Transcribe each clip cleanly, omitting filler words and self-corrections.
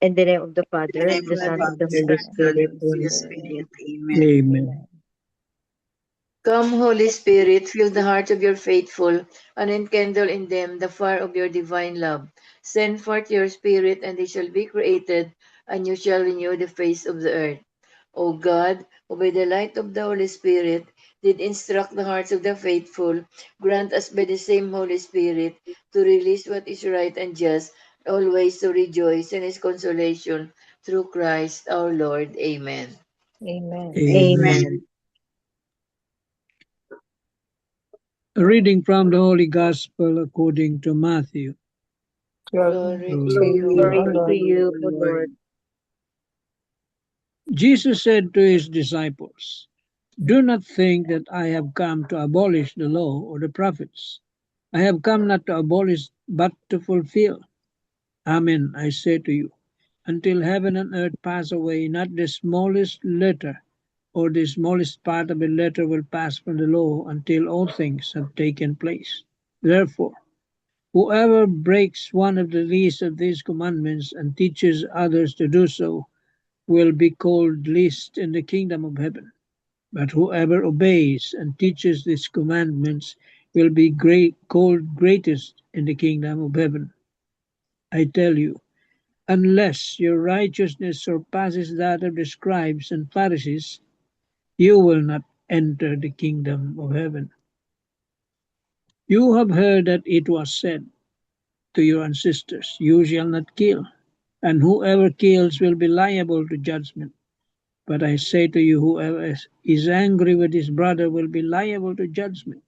In the name of the In the Father, name of the of the Son, of the Father, Holy Son, and Spirit. of the Holy Amen. Spirit. Amen. Amen. Come, Holy Spirit, fill the hearts of your faithful, and enkindle in them the fire of your divine love. Send forth your Spirit, and they shall be created, and you shall renew the face of the earth. O God, who by the light of the Holy Spirit did instruct the hearts of the faithful, grant us by the same Holy Spirit to release what is right and just, always to rejoice in his consolation through Christ our Lord. Amen. Amen. Amen. Amen. A reading from the Holy Gospel according to Matthew. Glory Glory to to Glory you, you, to O Glory God. to Lord. you, O Lord. Lord. Jesus said to his disciples, "Do not think that I have come to abolish the law or the prophets. I have come not to abolish, but to fulfill. Amen, I say to you, until heaven and earth pass away, not the smallest letter or the smallest part of a letter will pass from the law until all things have taken place. Therefore, whoever breaks one of the least of these commandments and teaches others to do so will be called least in the kingdom of heaven. But whoever obeys and teaches these commandments will be called greatest in the kingdom of heaven. I tell you, unless your righteousness surpasses that of the scribes and Pharisees, you will not enter the kingdom of heaven. You have heard that it was said to your ancestors, you shall not kill, and whoever kills will be liable to judgment. But I say to you, whoever is angry with his brother will be liable to judgment.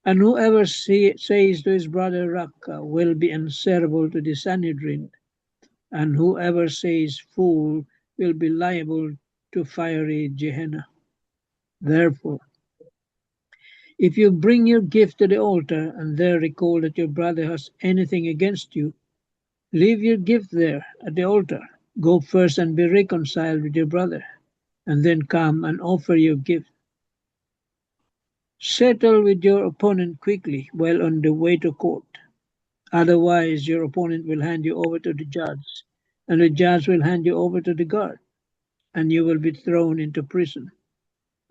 And whoever says to his brother, Raka, will be answerable to the Sanhedrin. And whoever says, fool, will be liable to fiery Gehenna. Therefore, if you bring your gift to the altar and there recall that your brother has anything against you, leave your gift there at the altar. Go first and be reconciled with your brother, and then come and offer your gift. Settle with your opponent quickly while on the way to court. Otherwise, your opponent will hand you over to the judge, and the judge will hand you over to the guard, and you will be thrown into prison.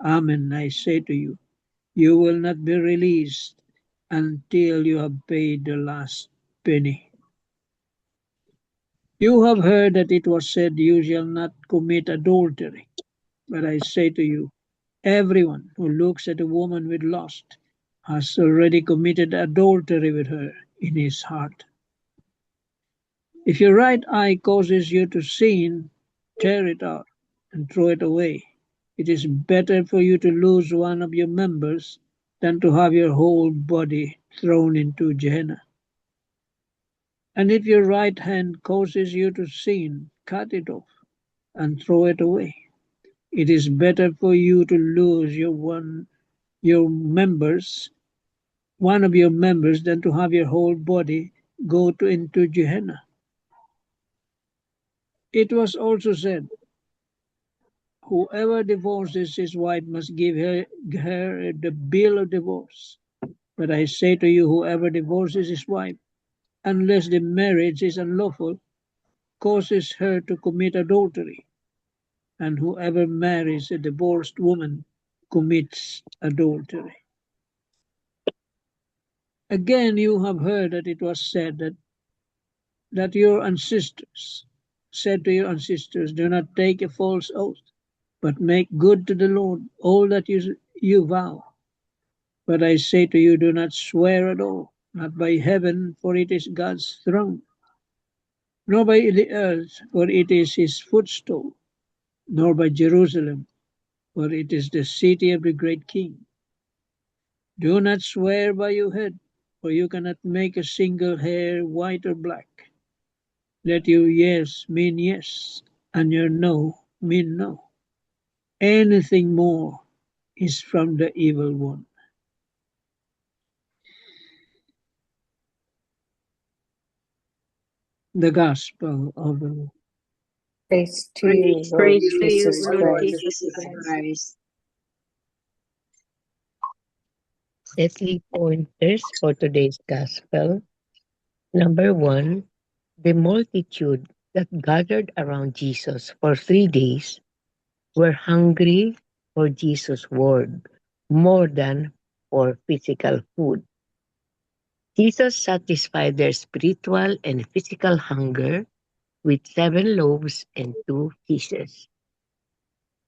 Amen, I say to you, you will not be released until you have paid the last penny. You have heard that it was said, you shall not commit adultery. But I say to you, everyone who looks at a woman with lust has already committed adultery with her in his heart. If your right eye causes you to sin, tear it out and throw it away. It is better for you to lose one of your members than to have your whole body thrown into Gehenna. And if your right hand causes you to sin, cut it off and throw it away. It is better for you to lose your members, one of your members, than to have your whole body go into Gehenna. It was also said, whoever divorces his wife must give her the bill of divorce. But I say to you, whoever divorces his wife, unless the marriage is unlawful, causes her to commit adultery. And whoever marries a divorced woman commits adultery. Again, you have heard that it was said that your ancestors said to your ancestors, do not take a false oath, but make good to the Lord all that you vow. But I say to you, do not swear at all, not by heaven, for it is God's throne, nor by the earth, for it is his footstool, nor by Jerusalem, for it is the city of the great king. Do not swear by your head, for you cannot make a single hair white or black. Let your yes mean yes, and your no mean no. Anything more is from the evil one. The Gospel of the Lord. Praise to Praise you, to Lord Praise to you, you, Jesus Lord Lord Christ. Jesus Jesus Christ. Christ. The 3 pointers for today's gospel. Number 1, the multitude that gathered around Jesus for 3 days were hungry for Jesus' word more than for physical food. Jesus satisfied their spiritual and physical hunger with 7 loaves and 2 fishes.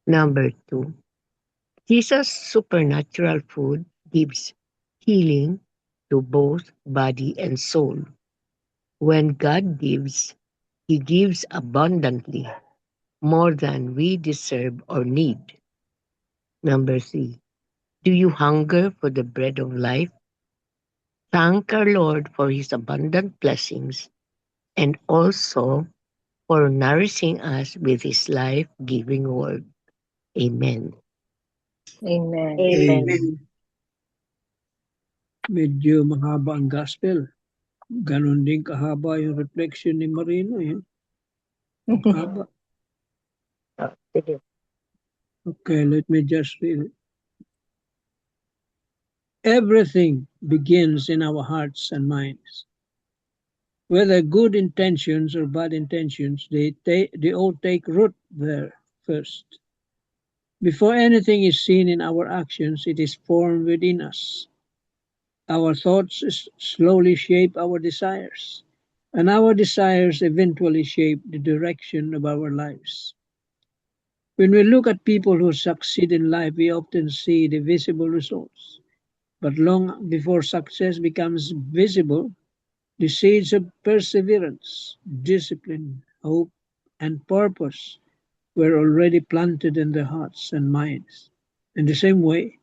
Number two, Jesus' supernatural food gives healing to both body and soul. When God gives, He gives abundantly, more than we deserve or need. Number three, do you hunger for the bread of life? Thank our Lord for His abundant blessings and also for nourishing us with His life giving word. Amen. Amen. Amen. Medyo mahaba ang gospel. Ganon din kahaba yung reflection ni Marino. Yun. Haba. Sige. Okay, let me just read it. Everything begins in our hearts and minds. Whether good intentions or bad intentions, they all take root there first. Before anything is seen in our actions, it is formed within us. Our thoughts slowly shape our desires, and our desires eventually shape the direction of our lives. When we look at people who succeed in life, we often see the visible results. But long before success becomes visible, the seeds of perseverance, discipline, hope, and purpose were already planted in their hearts and minds. In the same way,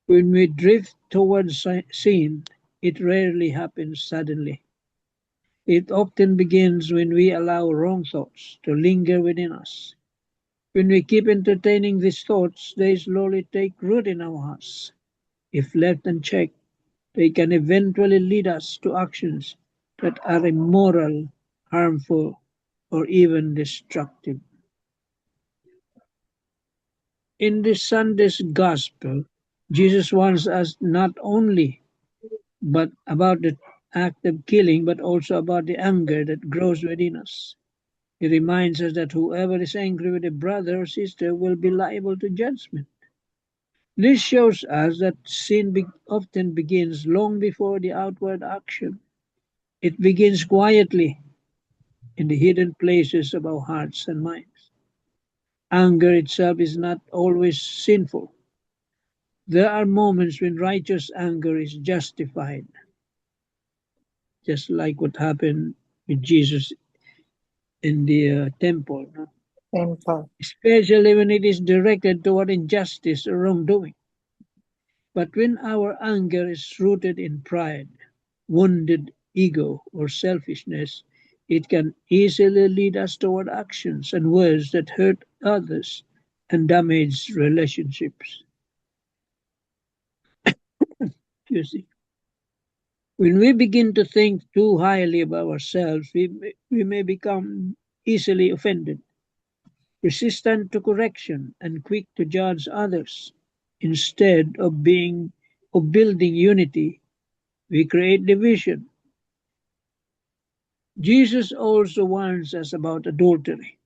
when we drift towards sin, it rarely happens suddenly. It often begins when we allow wrong thoughts to linger within us. When we keep entertaining these thoughts, they slowly take root in our hearts. If left unchecked, they can eventually lead us to actions that are immoral, harmful, or even destructive. In this Sunday's Gospel, Jesus warns us not only but about the act of killing, but also about the anger that grows within us. He reminds us that whoever is angry with a brother or sister will be liable to judgment. This shows us that sin often begins long before the outward action. It begins quietly in the hidden places of our hearts and minds. Anger itself is not always sinful. There are moments when righteous anger is justified, just like what happened with Jesus in the temple, no? Temple. Especially when it is directed toward injustice or wrongdoing. But when our anger is rooted in pride, wounded ego, or selfishness, it can easily lead us toward actions and words that hurt others and damage relationships. You see, when we begin to think too highly of ourselves, we may become easily offended, resistant to correction, and quick to judge others. Instead of building unity, we create division. Jesus also warns us about adultery,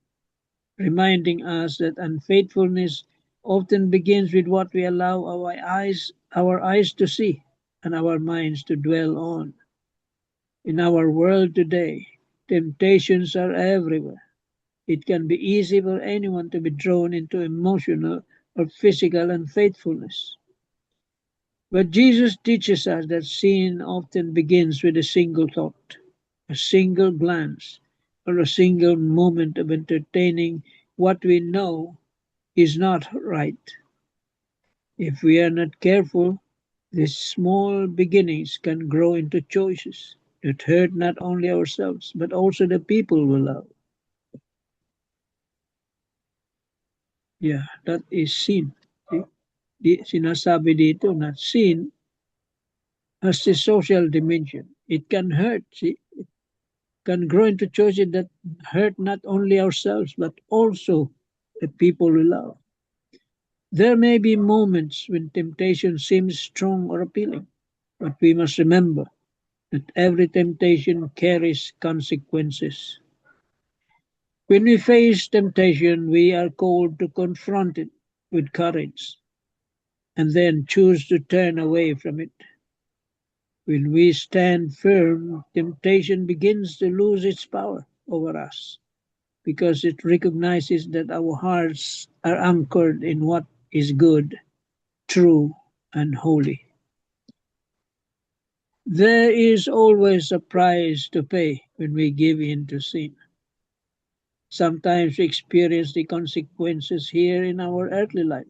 reminding us that unfaithfulness often begins with what we allow our eyes to see and our minds to dwell on. In our world today, temptations are everywhere. It can be easy for anyone to be drawn into emotional or physical unfaithfulness. But Jesus teaches us that sin often begins with a single thought, a single glance, or a single moment of entertaining what we know is not right. If we are not careful, these small beginnings can grow into choices that hurt not only ourselves but also the people we love. Yeah, that is sin. Sinasabi dito na sin has a social dimension. It can hurt. See? It can grow into choices that hurt not only ourselves but also the people we love. There may be moments when temptation seems strong or appealing, but we must remember that every temptation carries consequences. When we face temptation, we are called to confront it with courage and then choose to turn away from it. When we stand firm, temptation begins to lose its power over us because it recognizes that our hearts are anchored in what is good, true, and holy. There is always a price to pay when we give in to sin. Sometimes we experience the consequences here in our earthly life.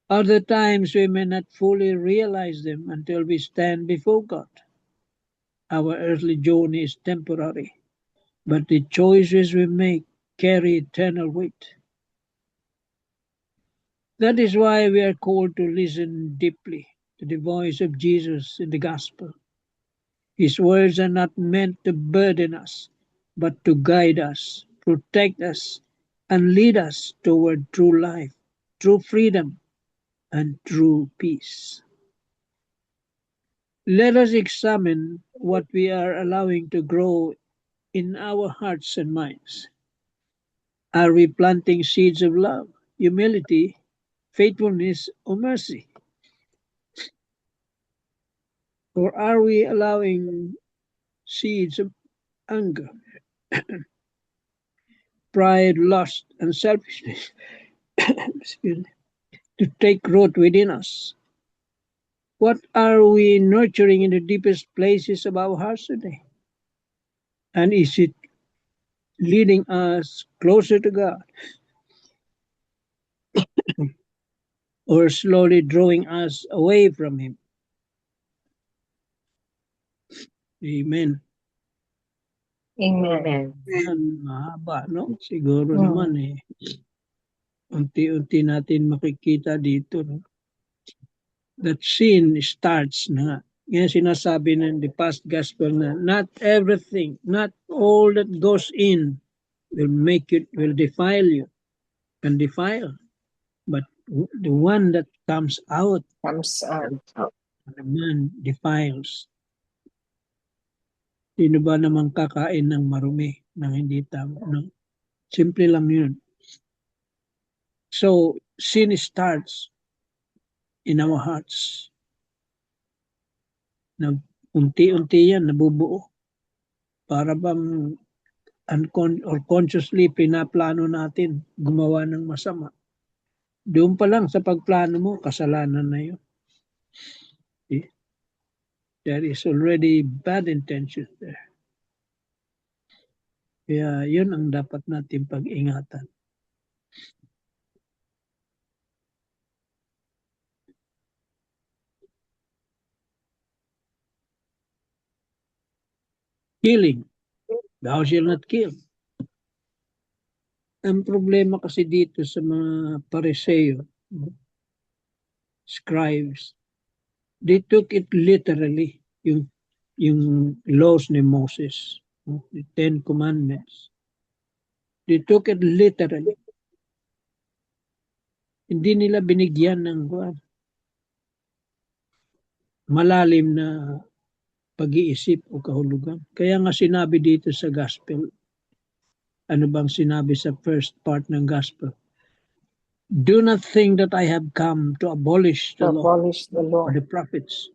Other times we may not fully realize them until we stand before God. Our earthly journey is temporary, but the choices we make carry eternal weight. That is why we are called to listen deeply to the voice of Jesus in the gospel. His words are not meant to burden us, but to guide us, protect us, and lead us toward true life, true freedom, and true peace. Let us examine what we are allowing to grow in our hearts and minds. Are we planting seeds of love, humility, faithfulness, or mercy? Or are we allowing seeds of anger, pride, lust, and selfishness excuse me, to take root within us? What are we nurturing in the deepest places of our hearts today? And is it leading us closer to God or slowly drawing us away from Him? Amen. Amen. Amen. Mahaba, no? Siguro Mm. naman unti-unti natin makikita dito, no? That sin starts na nga. Yan sinasabi ng the past gospel na not everything, not all that goes in will defile you, can defile. But the one that comes out Comes out. the man defiles. Sino ba namang kakain ng marumi ng hindi tama? No? Simple lang yun. So, sin starts in our hearts. Na unti-unti yan nabubuo. Para bang or consciously pinaplano natin gumawa ng masama. Doon pa lang sa pagplano mo, kasalanan na yun. Okay? There is already bad intention there. Kaya yun ang dapat natin pag-ingatan. Killing. Thou shalt not kill. Ang problema kasi dito sa mga Pariseo, scribes, they took it literally, yung laws ni Moses, the Ten Commandments. They took it literally. Hindi nila binigyan ng malalim na pag-iisip o kahulugan. Kaya nga sinabi dito sa gospel, ano bang sinabi sa first part ng gospel? Do not think that I have come to abolish the To law abolish the or law. the prophets.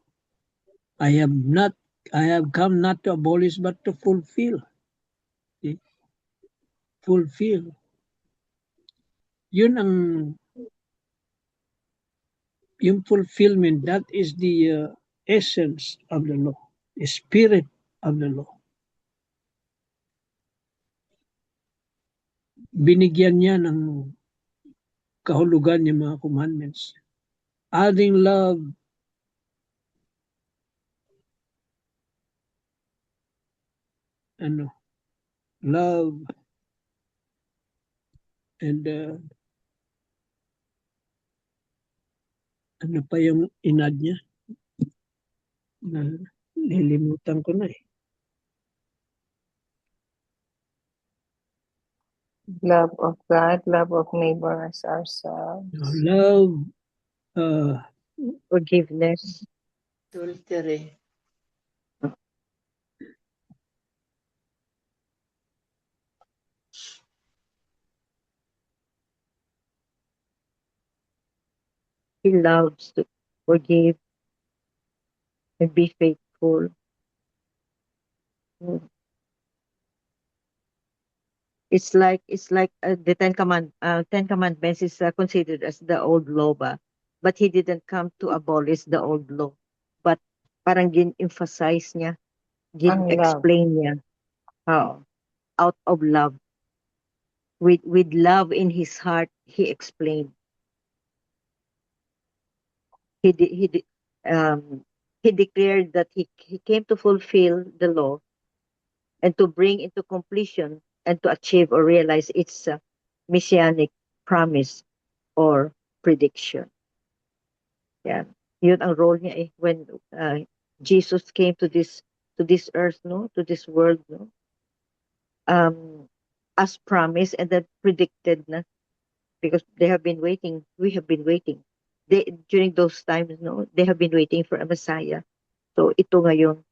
I have come not to abolish but to fulfill. See? Fulfill. Yun ang yung fulfillment, that is the essence of the law, the spirit of the law. Binigyan niya ng kahulugan yung mga commandments. Adding love, love and ano pa yung inad niya? Nilimutan ko na eh. Love of God, love of neighbor as ourselves. Love, Forgiveness. Adultery. He loves to forgive and be faithful. Mm. It's like the Ten Commandments is considered as the old law ba? But he didn't come to abolish the old law. But parang gin-emphasize niya, And love. gin-explain niya how out of love. With love in his heart, he explained. He de- he de- um he declared that he came to fulfill the law and to bring into completion and to achieve or realize its messianic promise or prediction. Yeah. Yun ang role niya when Jesus came to this earth, no, to this world, no, um, as promised and then predicted na, because they have been waiting. We have been waiting. They during those times, no, they have been waiting for a Messiah. So ito ngayon.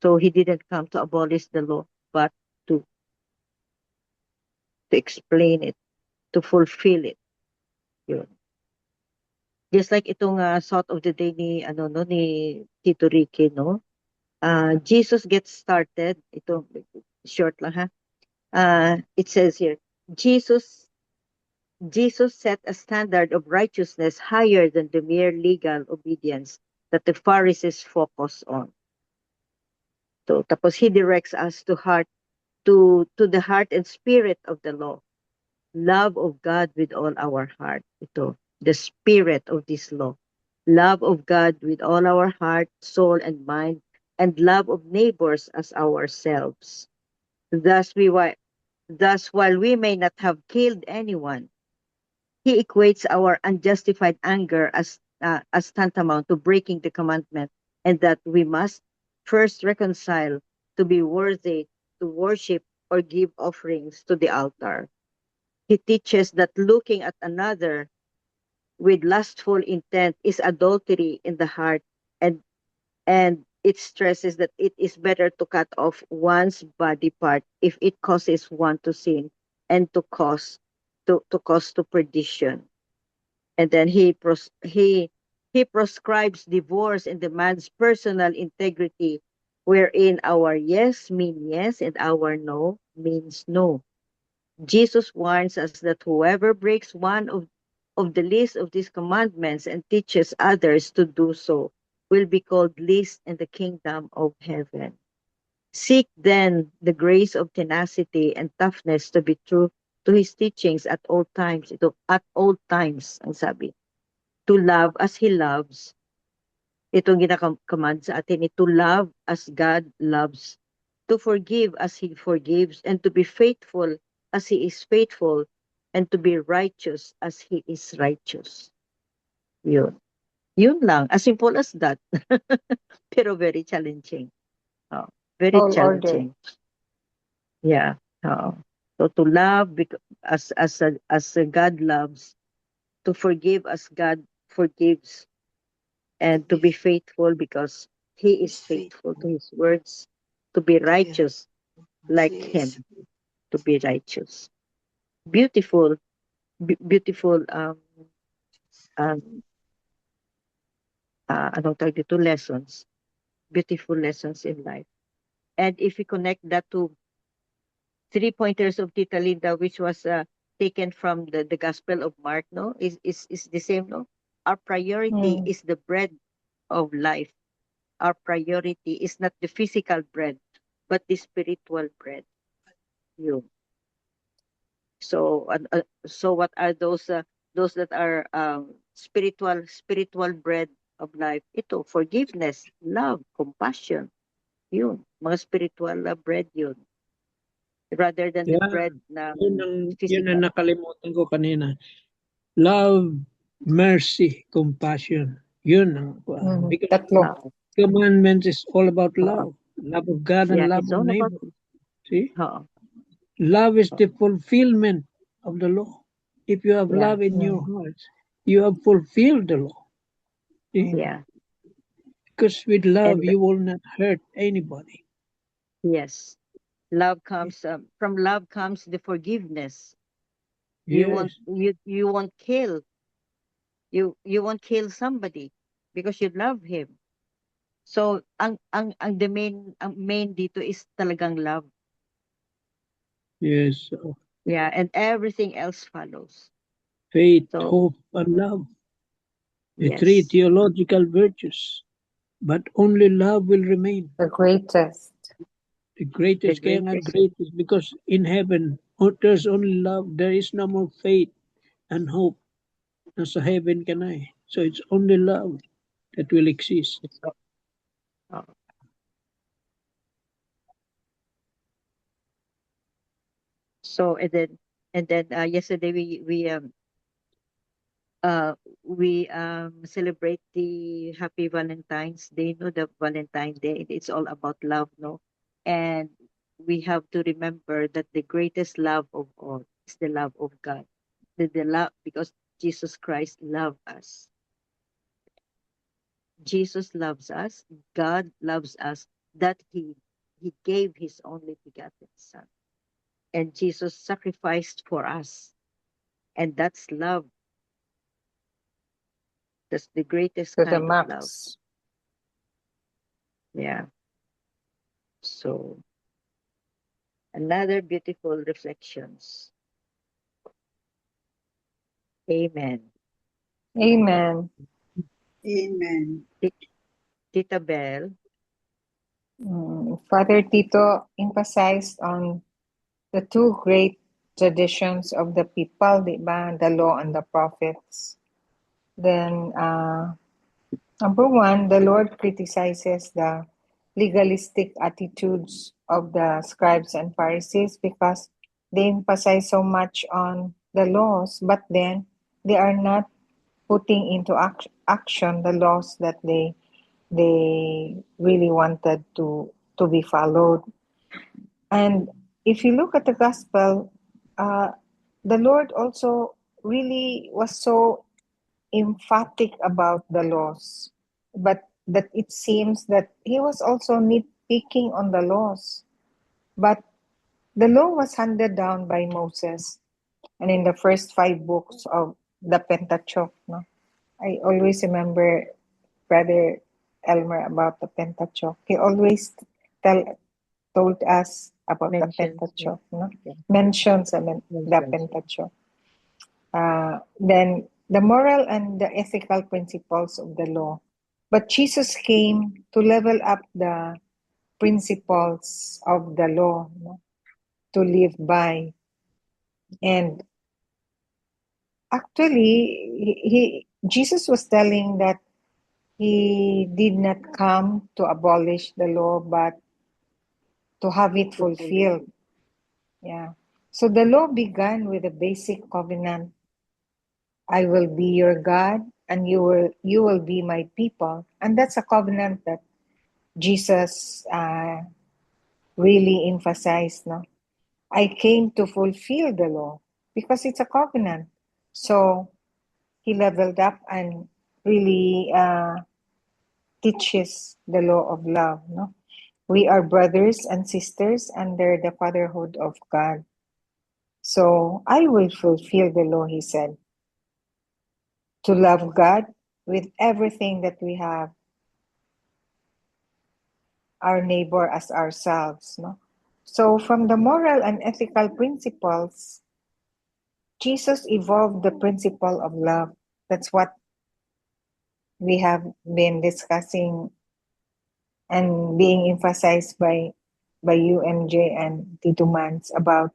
So he didn't come to abolish the law, but to to explain it, to fulfill it. Yun. Just like itong thought of the day ni ni Tito Ricky, no. Jesus gets started. Ito short lang ha. It says here, Jesus Jesus set a standard of righteousness higher than the mere legal obedience that the Pharisees focus on. So tapos he directs us to the heart and spirit of the law. Love of God with all our heart. Ito, the spirit of this law. Love of God with all our heart, soul, and mind, and love of neighbors as ourselves. Thus, while we may not have killed anyone, he equates our unjustified anger as tantamount to breaking the commandment, and that we must first reconcile to be worthy to worship or give offerings to the altar. He teaches that looking at another with lustful intent is adultery in the heart, and it stresses that it is better to cut off one's body part if it causes one to sin and to perdition. And then he prescribes divorce and demands personal integrity, wherein our yes means yes and our no means no. Jesus warns us that whoever breaks one of the least of these commandments and teaches others to do so will be called least in the kingdom of heaven. Seek then the grace of tenacity and toughness to be true to his teachings at all times. Ito, at all times, ang sabi. To love as he loves. Itong ginakamand sa atin, to love as God loves, to forgive as he forgives, and to be faithful as he is faithful, and to be righteous as he is righteous. Yun. Yun lang. As simple as that. Pero very challenging. Oh, very Tall order. challenging. Yeah. Oh. So to love as God loves, to forgive as God forgives, and to be faithful because he is faithful to his words, to be righteous like him, Yes. to be righteous. Beautiful, beautiful um anong tawag dito, lessons, beautiful lessons in life. And if we connect that to 3 pointers of Tita Linda, which was taken from the Gospel of Mark, no, is the same, no. Our priority Mm. is the bread of life. Our priority is not the physical bread, but the spiritual bread. You. So what are those that are spiritual bread of life? Ito, forgiveness, love, compassion. Yun, mga spiritual bread yun. Rather than the Yeah, bread na yun ang physical. nakalimutan ko kanina. Love, mercy, compassion. Yun ang because Tatlo. Uh, commandments is all about uh, love. Love of God and yeah, love it's of all about neighbor. See? uh, Love is the fulfillment of the law. If you have yeah, love in your Mm. heart, you have fulfilled the law. See? Mm. yeah. Because with love, And you will not hurt anybody. yes, love comes from love comes the forgiveness. Yes. You won't kill You won't kill somebody because you love him. So ang main dito is talagang love. Yes. Yeah, and everything else follows. Faith, So hope, and love. The three yes, theological virtues. But only love will remain. The greatest. The the greatest, kaya nga greatest. greatest, because in heaven, there's only love. There is no more faith and hope. Nasa heaven ka na eh. So it's only love that will exist. So, oh. So and then yesterday uh we celebrate the Happy Valentine's Day, no, the Valentine Day. It's all about love, no, and we have to remember that the greatest love of all is the love of God. The love because Jesus Christ loved us. Jesus loves us. God loves us. That he gave his only begotten Son, and Jesus sacrificed for us, and that's love. That's the greatest To the kind of love. max. Yeah. So another beautiful reflections. Amen. Amen. Amen. Tita Bell. Father Tito emphasized on the two great traditions of the people, di ba? The law and the prophets. Then, number one, the Lord criticizes the legalistic attitudes of the scribes and Pharisees because they emphasize so much on the laws, but then they are not putting into action the laws that they really wanted to be followed. And if you look at the gospel, the Lord also really was so emphatic about the laws, but that it seems that he was also nitpicking on the laws. But the law was handed down by Moses, and in the first 5 books of the Pentateuch, no? I always remember Brother Elmer about the Pentateuch. He always told us about the Mentions. Pentateuch, no? Yeah. Mentions the Mentions. Pentateuch. Then the moral and the ethical principles of the law. But Jesus came to level up the principles of the law, no? To live by. And actually, Jesus was telling that he did not come to abolish the law, but to have it fulfilled. Yeah. So the law began with a basic covenant. I will be your God, and you will be my people. And that's a covenant that Jesus really emphasized. No, I came to fulfill the law because it's a covenant. So he leveled up and really teaches the law of love. No, we are brothers and sisters under the fatherhood of God. So I will fulfill the law, he said, to love God with everything that we have, our neighbor as ourselves. No? So from the moral and ethical principles, Jesus evolved the principle of love. That's what we have been discussing and being emphasized by UMJ and Tito Mans about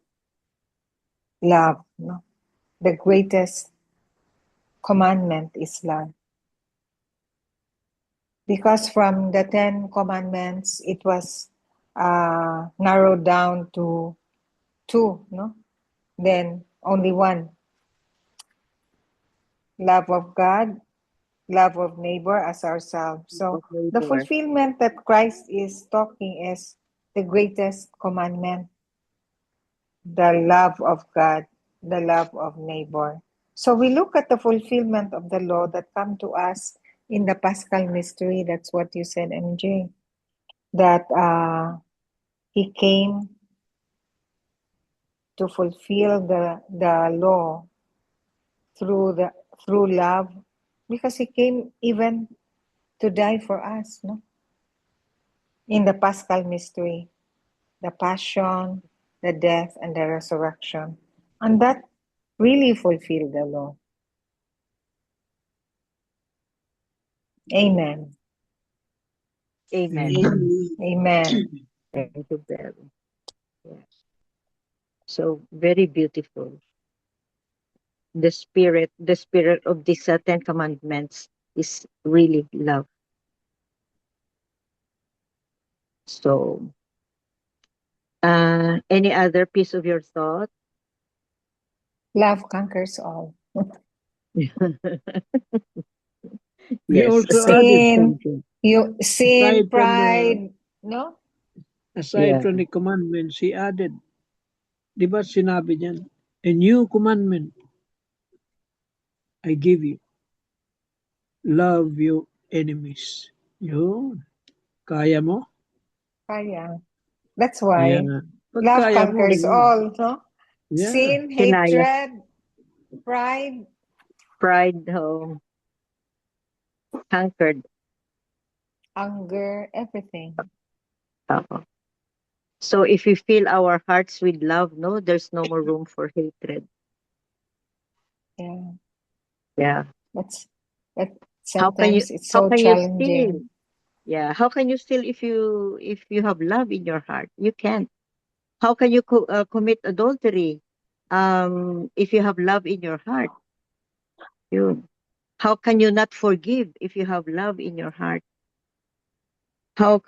love. No? The greatest commandment is love. Because from the 10 commandments, it was narrowed down to 2, no? Then only 1. Love of God, love of neighbor as ourselves. So the fulfillment that Christ is talking is the greatest commandment, the love of God, the love of neighbor. So we look at the fulfillment of the law that come to us in the Paschal mystery. That's what you said, MJ. That he came to fulfill the law through love Because he came even to die for us, no? In the Paschal mystery, the passion, the death, and the resurrection. And that really fulfilled the law. Amen. Amen. Amen. Amen. Thank you, Bell. Yeah. So very beautiful. The spirit of these 10 commandments is really love. So, any other piece of your thought? Love conquers all. We Yes. also added Sin, something. sin, pride, no? Aside Yeah. from the commandments, he added, di ba sinabi niyan, a new commandment I give you, love your enemies. Yun. Kaya mo? Kaya. That's Yeah. why Pag love kaya mo, conquers all, no? yeah. Sin, Kinaya. hatred, pride, Pride, conquered. anger, everything. Oo. So if we fill our hearts with love, no, there's no more room for hatred. Yeah. Yeah. But How can you sometimes it's how so can you steal? challenging. Yeah. How can you steal if you have love in your heart? You can't. How can you commit adultery if you have love in your heart? You. How can you not forgive if you have love in your heart? How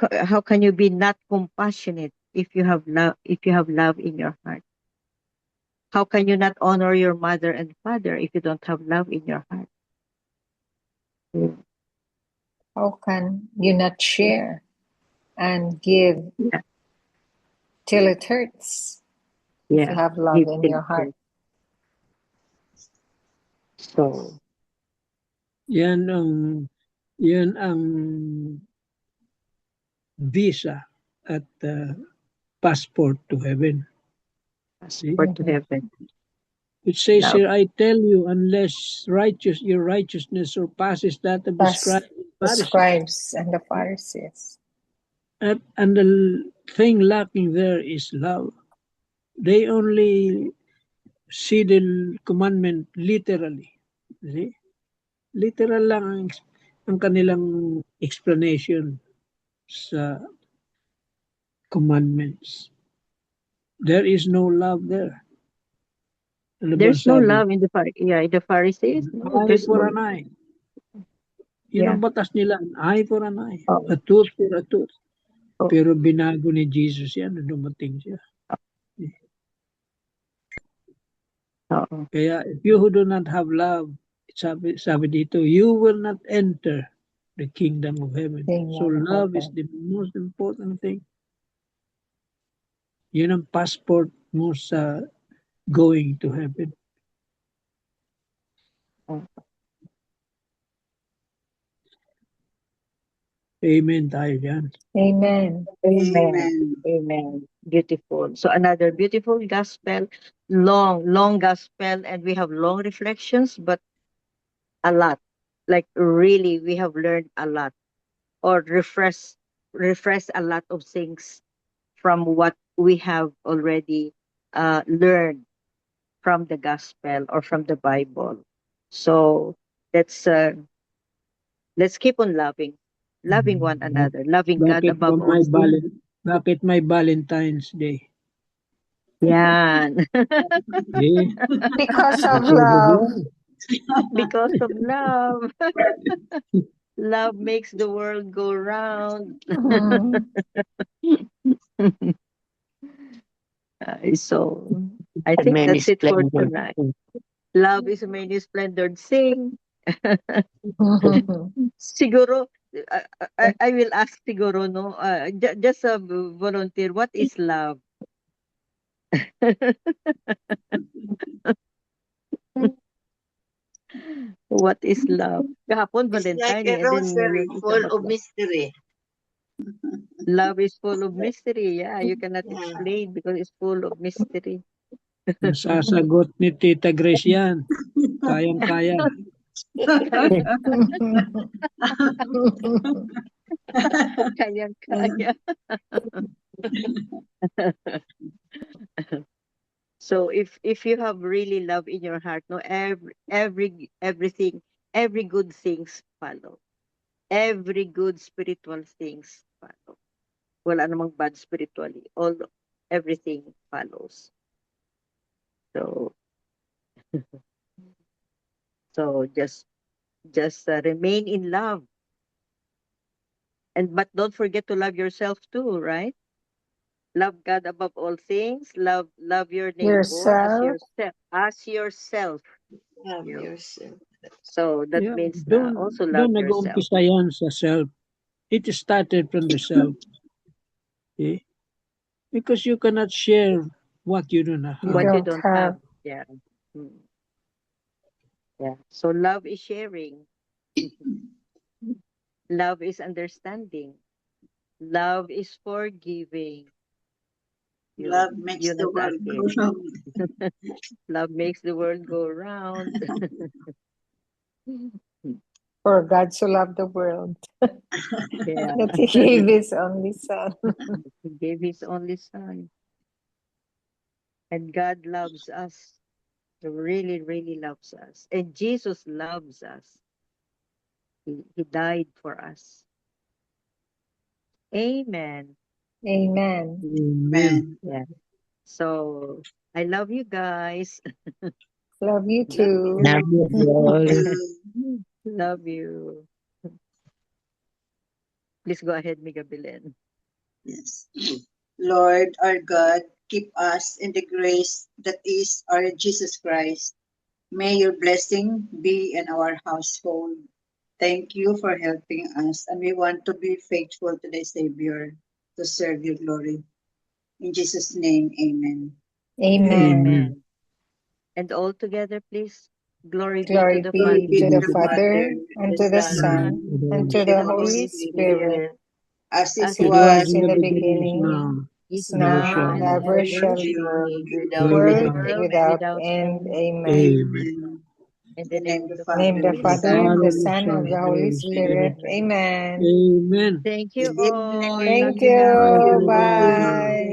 can you be not compassionate if you have love in your heart? How can you not honor your mother and father if you don't have love in your heart? Mm. How can you not share and give Yeah, till it hurts if you yeah. have love Give in till your heart? it. So Yan ang visa at passport to heaven. See? passport to heaven. It says Love. here, I tell you, unless your righteousness surpasses that of the Plus scribes and the Pharisees, scribes and the Pharisees. and the thing lacking there is love. They only see the commandment literally. See? Literal lang ang kanilang explanation sa commandments. There is no love there. Ano bang There's no sabi? love in the Pharisees. No, Eye there's for no. an eye. Yun Yeah. ang batas nila. Eye for an eye. Oh, A tooth for a tooth. oh, Pero binago ni Jesus yan nung dumating siya. oh. Kaya if you who do not have love, sabi dito, you will not enter the kingdom of heaven. So Kingdom of love is heaven. the most important thing. Yun ang passport mo sa going to heaven. Oh. Amen tayo dyan. Amen. Amen. Amen. Amen. Beautiful. So another beautiful gospel, long gospel, and we have long reflections, but a lot. Like really, we have learned a lot or refresh a lot of things from what we have already learned from the gospel or from the Bible. So let's keep on loving one another, loving God Bakit ba above all things. bakit may Valentine's Day? Yan. Eh, Because of because of love. love. Because of love. Love makes the world go round. Mhm. So I And think many that's it for splendor. tonight. Love is many splendored sing. Siguro, I will ask siguro, no, just a volunteer, what is love? What is love? Kahapon, It's like Valentine, a and then rosary yung isa full of mag-love. mystery. Love is full of mystery. Yeah, you cannot Yeah. explain because it's full of mystery. Nasasagot ni Tita Grace yan. Kayang-kaya. Kayang-kaya. So if you have really love in your heart, no, everything, every good things follow. Every good spiritual things follow. Wala namang bad spiritually. Everything follows. So just remain in love. But don't forget to love yourself too, right? Love God above all things. Love your neighbor as Yourself. yourself. Love You know. yourself. So that Yeah, means na also love doon yourself. nag-uumpisa yan sa self. It started from the self. Okay? Because you cannot share what you do not You have. What you don't don't have. have. Yeah. Hmm. Yeah. So love is sharing. Love is understanding. Love is forgiving. Love makes Yun the ang sa world go akin. round. Love makes the world go round. For God so loved the world Yeah. that He gave His only Son. He gave his only son. And God loves us. He really, really loves us. And Jesus loves us. He died for us. Amen. Amen. Amen. Yeah. So I love you guys. Love you Love too. Love you all. you. Love you. Please go ahead, Miga Belen. Yes. Lord our God, keep us in the grace that is our Jesus Christ. May your blessing be in our household. Thank you for helping us, and we want to be faithful to the Savior to serve your glory. In Jesus' name, amen. Amen. Amen. And all together, please. Glory be to Glory the Glory be be to to the Father, the Father, Father, and the to the Son, Son, and and to the the Holy Holy Spirit, Spirit, as it as It it was was was in in the the beginning, is beginning, now, is is never now, shall now, and and be. ever ever shall shall be, world be, without World world end. without. world without without end. end. Amen. Amen. Amen. In the In the name name of of the the Name Father, the Father, the the Father, Son, Son, the Father, and the the Son, of Son, the Holy and the Holy Holy Spirit. Spirit. Spirit. Amen. Amen. Thank you Good all. evening. Love Thank you. you. Bye, everyone. Bye.